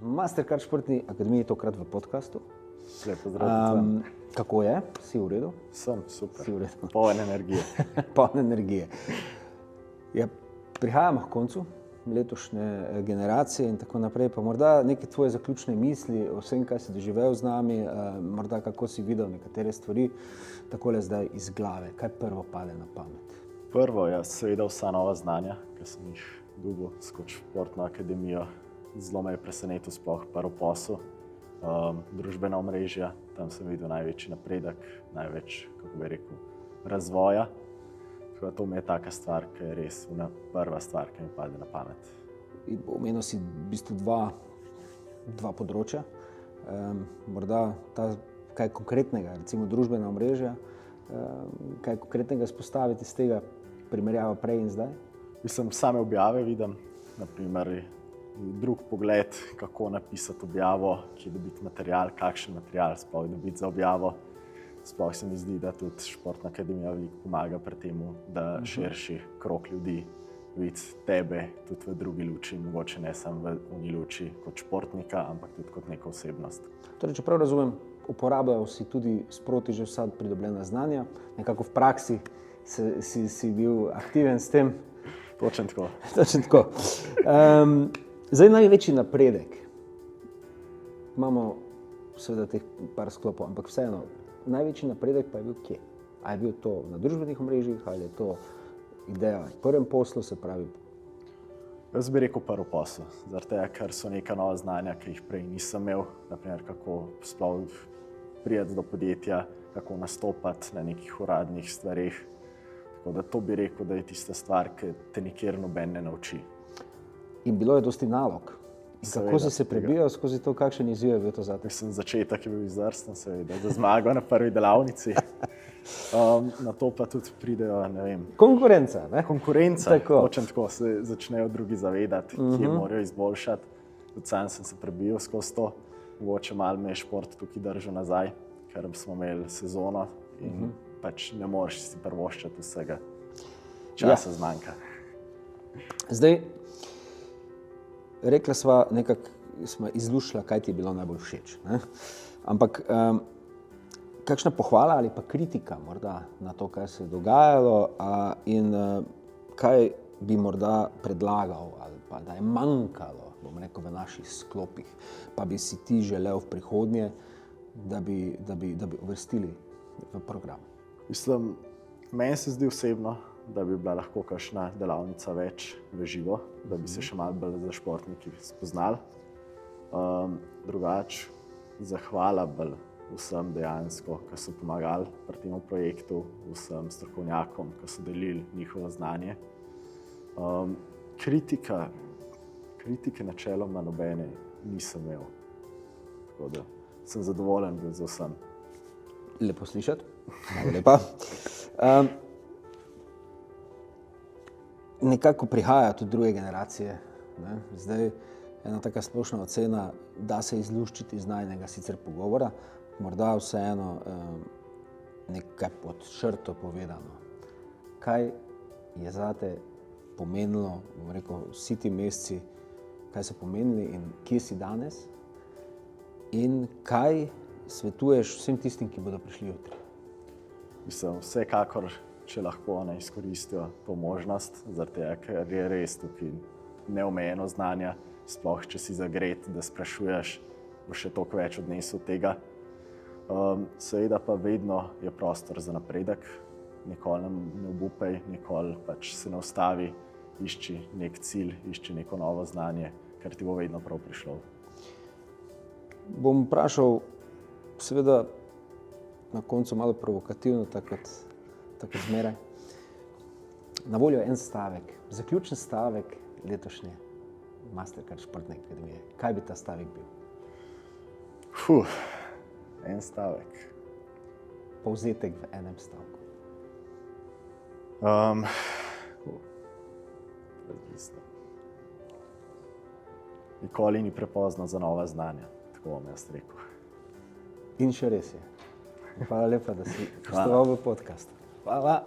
Mastercard Športni akademiji, tokrat v podkastu. Lep pozdrav. Kako je? Si v redu? Sem, super. Si v redu. Poln energije. Poln energije. Ja, prihajamo k koncu letošnje generacije in tako naprej, pa morda neke tvoje zaključne misli o vsem, kaj si doživel z nami, morda kako si videl nekatere stvari, takole zdaj iz glave. Kaj prvo pade na pamet? Prvo je seveda vsa nova znanja, ki sem jih dobil skozi Športno akademijo. Zelo me je presenetil sploh prvi posel, družbena omrežja, tam sem videl največji napredek, največ, kako bi rekel, razvoja. To mi je taka stvar, ki je res prva stvar, ki mi pade na pamet. Omenil si v bistvu dva področja, morda kaj konkretnega, recimo družbena omrežja, kaj konkretnega izpostaviti iz tega primerjava prej in zdaj? Mislim, same objave vidim, naprimer drug pogled, kako napisati objavo, kje dobiti material, kakšen material sploh dobiti za objavo. Sploh se mi zdi, da tudi Športna akademija veliko pomaga pri tem, da širši krog ljudi vidi tebe tudi v drugi luči, mogoče ne samo v uni luči kot športnika, ampak tudi kot neko osebnost. Torej, če prav razumem, uporabljal si tudi sproti že vsa pridobljena znanja, nekako v praksi si bil aktiven s tem. Točno tako. Točno tako. Zdaj največji napredek. Imamo seveda teh par sklopov, ampak vseeno, največji napredek pa je bil kje? A je bil to na družbenih omrežjih, ali je to ideja v prvem poslu, se pravi? Jaz bi rekel prvi posel, zaradi tega, ker so neka nova znanja, ki jih prej nisem imel, naprimer kako sploh priti do podjetja, kako nastopati na nekih uradnih stvareh. Tako da to bi rekel, da je tista stvar, ki te nikjer noben ne nauči. In bilo je dosti nalog. In kako si se prebijal skozi to, kakšen izziv je bil to zate? Začetek je bil izvrsten, seveda, da zmagal na prvi delavnici. Na to pa tudi pridejo, ne vem. Konkurenca, ne? Konkurenca, Tako. točno tako se začnejo drugi zavedati, kje morajo izboljšati. Tudi sam sem se prebijal skozi to. Mogoče malo me je šport tukaj držal nazaj, ker smo imeli sezono in pač ne moreš si privoščiti vsega. Časa zmanjka. Zdaj, rekla sva, nekako sva izluščila, kaj ti je bilo najbolj všeč, ne? Ampak kakšna pohvala ali pa kritika morda na to, kaj se je dogajalo in kaj bi morda predlagal ali pa da je manjkalo, bom rekel, v naših sklopih, pa bi si ti želel v prihodnje, da bi uvrstili v program? Mislim, meni se zdi osebno, da bi bila lahko kakšna delavnica več v živo, da bi se še malo bolj za športniki spoznali. Drugače, zahvala bolj vsem dejansko, ki so pomagali pri tem projektu, vsem strokovnjakom, ki so delili njihovo znanje. Kritike načeloma nobene nisem imel, tako da sem zadovoljen bil z vsem. Lepo slišati, hvala lepa. Nekako prihaja tudi druge generacije, ne? Zdaj ena taka splošna ocena, da se izluščiti iz najnega sicer pogovora, morda vseeno nekaj pod črto povedano. Kaj je zate pomenilo, bom rekel, vsi ti meseci, kaj so pomenili in kje si danes? In kaj svetuješ vsem tistim, ki bodo prišli jutri? Mislim, vsekakor, če lahko ne izkoristijo to možnost, zaradi tega, ker je res tukaj neomejeno znanja, sploh če si zagret, da sprašuješ, boš še toliko več odnesel tega. Seveda pa vedno je prostor za napredek, nikoli ne obupaj, nikoli pač se ne ustavi, išči nek cilj, išči neko novo znanje, ker ti bo vedno prav prišlo. Bom vprašal, seveda na koncu malo provokativno, takrat zmeraj. Na voljo en stavek, zaključen stavek letošnje Mastercard Športne akademije. Kaj bi ta stavek bil? En stavek. Povzetek v enem stavku. Nikoli ni prepozno za nova znanja, tako bom jaz rekel. In še res je. Hvala lepa, da si gostoval v podkastu. Hvala.